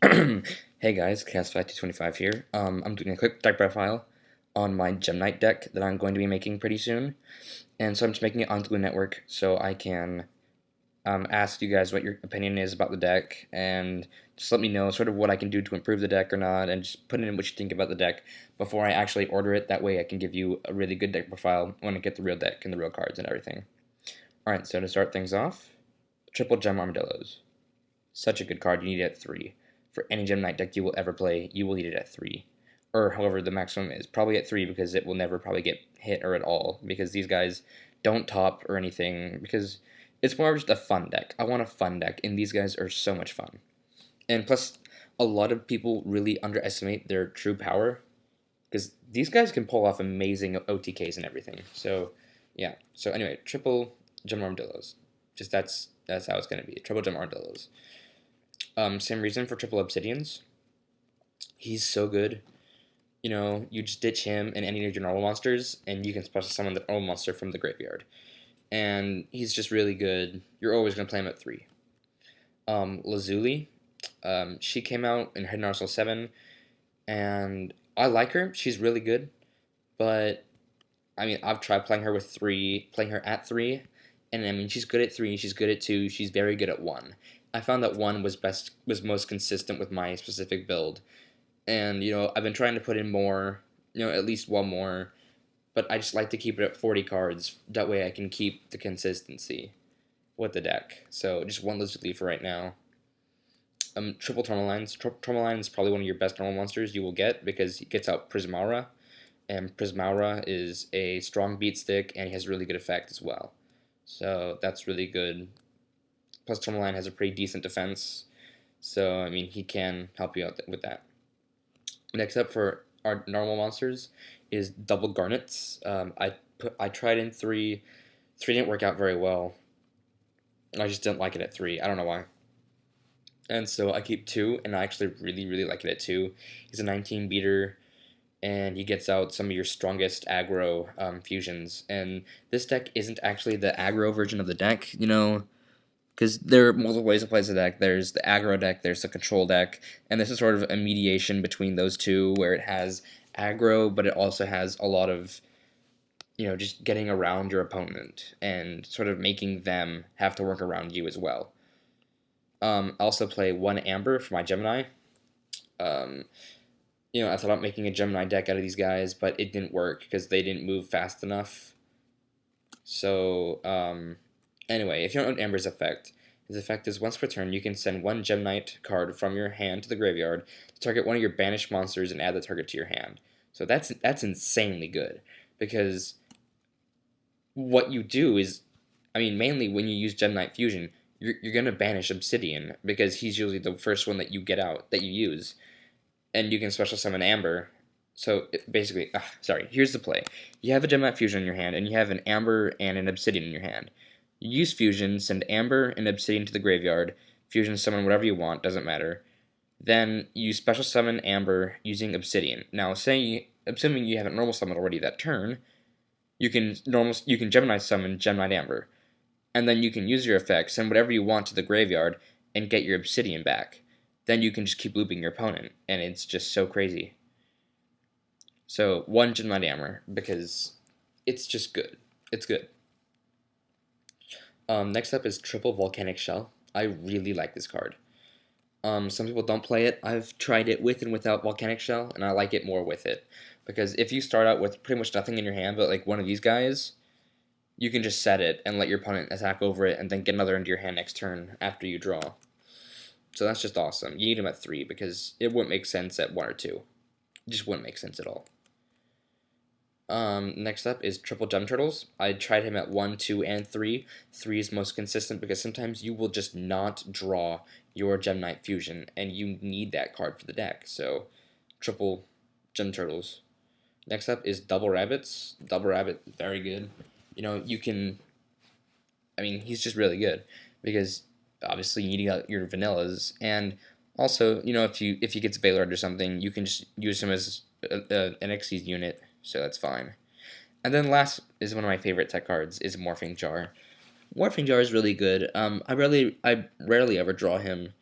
Hey guys, Cast5225 here. I'm doing a quick deck profile on my Gem Knight deck that I'm going to be making pretty soon. And so I'm just making it on Glue Network so I can ask you guys what your opinion is about the deck and just let me know sort of what I can do to improve the deck or not, and just put in what you think about the deck before I actually order it. That way I can give you a really good deck profile when I get the real deck and the real cards and everything. Alright, so to start things off, Triple Gem Armadillos. Such a good card, you need it at 3. For any Gem Knight deck you will ever play, you will need it at 3. Or however the maximum is. Probably at 3 because it will never probably get hit or at all. Because these guys don't top or anything. Because it's more of just a fun deck. I want a fun deck, and these guys are so much fun. And plus, a lot of people really underestimate their true power. Because these guys can pull off amazing OTKs and everything. So, yeah. So anyway, triple Gem Armadillos. Just that's how it's going to be. Triple Gem Armadillos. Same reason for triple obsidians. He's so good. You know, you just ditch him and any of your normal monsters, and you can special summon the normal monster from the graveyard. And he's just really good. You're always going to play him at 3. Lazuli, she came out in Hidden Arsenal 7, and I like her. She's really good, but I mean, I've tried playing her with 3, playing her at 3, and I mean, she's good at 3, she's good at 2, she's very good at 1. I found that 1 was most consistent with my specific build. And, you know, I've been trying to put in more, you know, at least 1 more, but I just like to keep it at 40 cards. That way I can keep the consistency with the deck. So just 1 Lizard Leaf for right now. Triple Tourmalines. Tourmaline is probably one of your best normal monsters you will get because he gets out Prismaura. And Prismaura is a strong beat stick and he has really good effect as well. So that's really good. Plus Tourmaline has a pretty decent defense. So, I mean, he can help you out with that. Next up for our normal monsters is Double Garnets. I tried in 3. 3 didn't work out very well. I just didn't like it at 3. I don't know why. And so I keep 2, and I actually really like it at 2. He's a 19 beater, and he gets out some of your strongest aggro fusions. And this deck isn't actually the aggro version of the deck, you know, because there are multiple ways to play the deck. There's the aggro deck, there's the control deck, and this is sort of a mediation between those two where it has aggro, but it also has a lot of, you know, just getting around your opponent and sort of making them have to work around you as well. I also play 1 Amber for my Gemini. Um, you know, I thought about making a Gemini deck out of these guys, but it didn't work because they didn't move fast enough. So, anyway, if you don't know Amber's effect, his effect is once per turn, you can send 1 Gem Knight card from your hand to the graveyard to target one of your banished monsters and add the target to your hand. So that's insanely good, because what you do is, I mean, mainly when you use Gem Knight Fusion, you're going to banish Obsidian, because he's usually the first one that you get out, that you use, and you can special summon Amber. So basically, sorry, here's the play. You have a Gem Knight Fusion in your hand, and you have an Amber and an Obsidian in your hand. You use Fusion, send Amber and Obsidian to the graveyard, Fusion summon whatever you want, doesn't matter. Then you special summon Amber using Obsidian. Now, assuming you have a normal summon already that turn, you can Gemini summon Gem Knight Amber, and then you can use your effect, send whatever you want to the graveyard, and get your Obsidian back. Then you can just keep looping your opponent, and it's just so crazy. So 1 Gem Knight Amber, because it's just good. It's good. Next up is Triple Volcanic Shell. I really like this card. Some people don't play it. I've tried it with and without Volcanic Shell, and I like it more with it. Because if you start out with pretty much nothing in your hand, but like one of these guys, you can just set it and let your opponent attack over it, and then get another into your hand next turn after you draw. So that's just awesome. You need him at 3, because it wouldn't make sense at 1 or 2. It just wouldn't make sense at all. Next up is Triple Gem Turtles. I tried him at 1, 2, and 3. 3 is most consistent because sometimes you will just not draw your Gem Knight Fusion, and you need that card for the deck. So, Triple Gem Turtles. Next up is Double Rabbits. Double Rabbit, very good. You know, you can, I mean, he's just really good because obviously you need your vanillas, and also, you know, if he gets Veilord or something, you can just use him as an Xyz unit. So that's fine. And then last is one of my favorite tech cards, is Morphing Jar. Morphing Jar is really good. I rarely ever draw him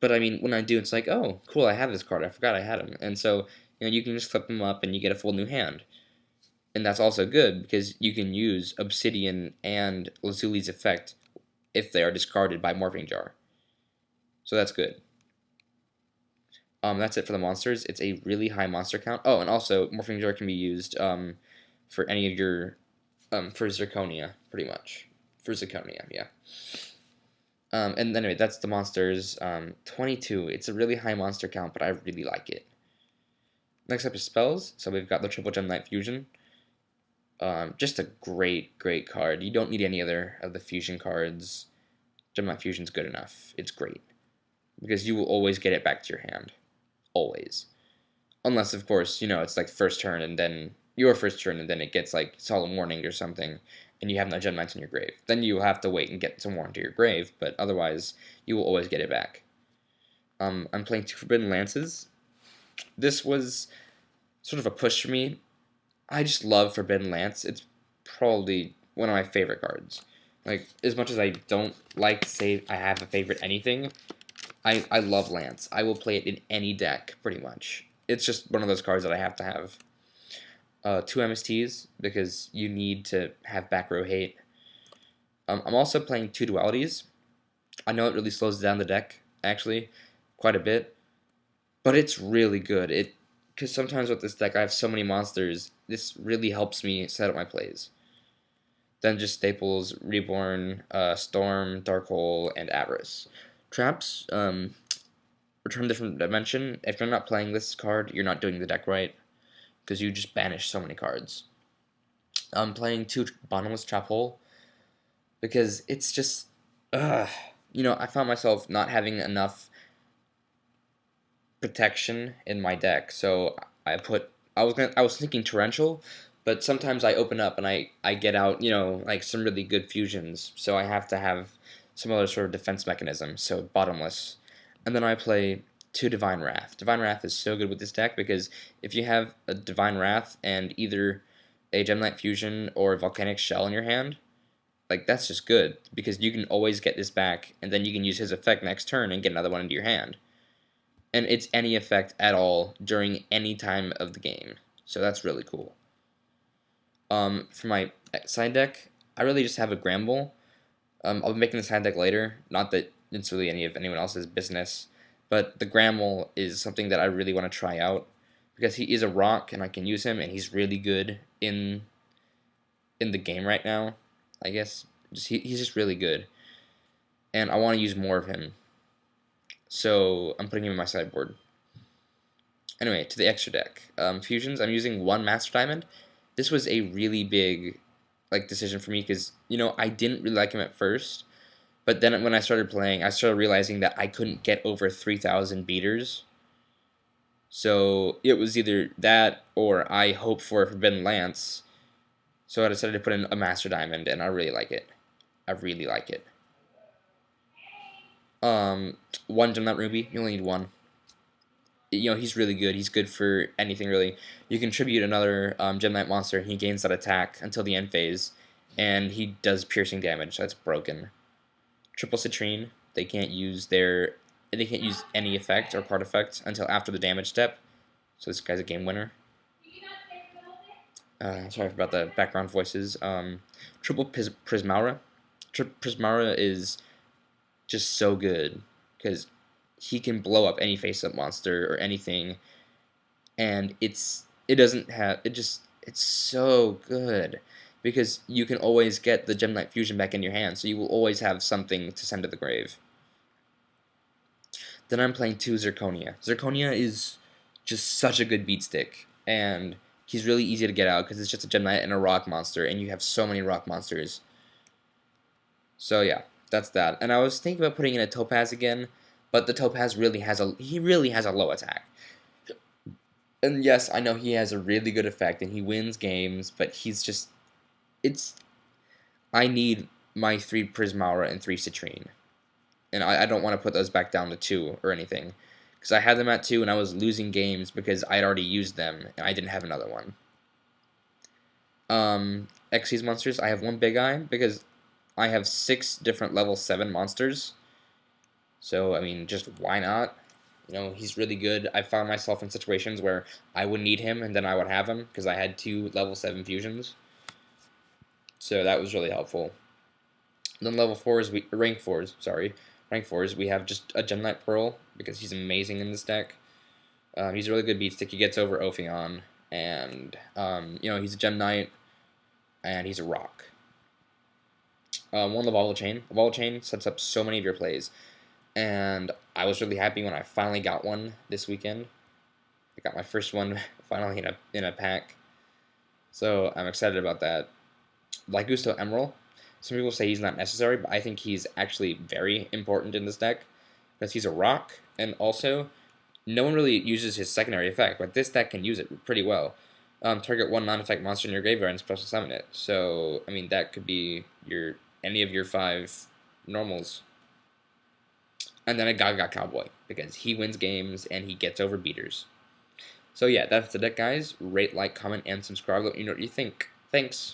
But I mean, when I do, it's like, oh, cool, I have this card. I forgot I had him. And so, you can just flip them up and you get a full new hand. And that's also good because you can use Obsidian and Lazuli's effect if they are discarded by Morphing Jar. So that's good. That's it for the monsters. It's a really high monster count. Oh, and also Morphing Jar can be used for any of your for Zirconia, pretty much. For Zirconia, yeah. And anyway, that's the monsters. 22. It's a really high monster count, but I really like it. Next up is spells. So we've got the Triple Gem Knight Fusion. Just a great, great card. You don't need any other of the fusion cards. Gem Knight Fusion's good enough. It's great. Because you will always get it back to your hand. Always. Unless, of course, it's like first turn and then your first turn and then it gets like Solemn Warning or something and you have no Gem Knights in your grave. Then you have to wait and get some more into your grave, but otherwise you will always get it back. I'm playing 2 Forbidden Lances. This was sort of a push for me. I just love Forbidden Lance. It's probably one of my favorite cards. Like, as much as I don't like to say I have a favorite anything, I love Lance. I will play it in any deck, pretty much. It's just one of those cards that I have to have. 2 MSTs, because you need to have back row hate. I'm also playing 2 Dualities. I know it really slows down the deck, actually, quite a bit. But it's really good. Because sometimes with this deck I have so many monsters, this really helps me set up my plays. Then just staples, Reborn, Storm, Dark Hole, and Avarice. Traps, Return Different Dimension. If you're not playing this card, you're not doing the deck right, because you just banish so many cards. I'm playing 2 Bottomless Trap Hole, because it's just, I found myself not having enough protection in my deck, so I was thinking Torrential, but sometimes I open up and I get out, like some really good fusions, so I have to have some other sort of defense mechanism, so Bottomless. And then I play 2 Divine Wrath. Divine Wrath is so good with this deck because if you have a Divine Wrath and either a Gem Knight Fusion or a Volcanic Shell in your hand, like that's just good because you can always get this back and then you can use his effect next turn and get another one into your hand. And it's any effect at all during any time of the game. So that's really cool. For my side deck, I really just have a Gramble. I'll be making the side deck later. Not that it's really any of anyone else's business. But the Gramble is something that I really want to try out. Because he is a rock and I can use him and he's really good in the game right now. I guess. He's just really good. And I want to use more of him. So I'm putting him in my sideboard. Anyway, to the extra deck. Fusions, I'm using 1 Master Diamond. This was a really big decision for me because, I didn't really like him at first. But then when I started playing, I started realizing that I couldn't get over 3,000 beaters. So it was either that or I hope for a Forbidden Lance. So I decided to put in a Master Diamond, and I really like it. I really like it. 1 Gem Knight Ruby. You only need 1. He's really good. He's good for anything, really. You contribute another Gem Knight monster, he gains that attack until the end phase, and he does piercing damage. That's broken. Triple Citrine. They can't use any effect or card effect until after the damage step. So this guy's a game winner. Sorry about the background voices. Triple Prismara. Prismara is just so good because he can blow up any face-up monster or anything, and it's so good because you can always get the Gem Knight Fusion back in your hand, so you will always have something to send to the grave. Then I'm playing 2 Zirconia. Zirconia is just such a good beat stick, and he's really easy to get out because it's just a Gem Knight and a rock monster, and you have so many rock monsters. So yeah, that's that. And I was thinking about putting in a Topaz again, but the Topaz really has a low attack. And yes, I know he has a really good effect and he wins games, but I need my 3 Prismara and 3 Citrine. And I don't want to put those back down to 2 or anything. Because I had them at 2 and I was losing games because I'd already used them and I didn't have another one. Xyz monsters, I have 1 Big Eye because I have 6 different level 7 monsters. So, I mean, just why not? You know, he's really good. I found myself in situations where I would need him and then I would have him because I had 2 level 7 fusions. So that was really helpful. Then level 4s, rank 4s, sorry. Rank 4s, we have just a Gem Knight Pearl because he's amazing in this deck. He's a really good beatstick. He gets over Ophion, and, you know, he's a Gem Knight, and he's a rock. One, the Volatile Chain. The Volatile Chain sets up so many of your plays, and I was really happy when I finally got one this weekend. I got my first one finally in a pack, so I'm excited about that. Lygusto Emerald. Some people say he's not necessary, but I think he's actually very important in this deck because he's a rock, and also no one really uses his secondary effect, but this deck can use it pretty well. Target one non-effect monster in your graveyard and special summon it. So, I mean, that could be any of your 5 normals. And then a Gaga Cowboy, because he wins games and he gets over beaters. So yeah, that's the deck, guys. Rate, like, comment, and subscribe. Let me know what you think. Thanks.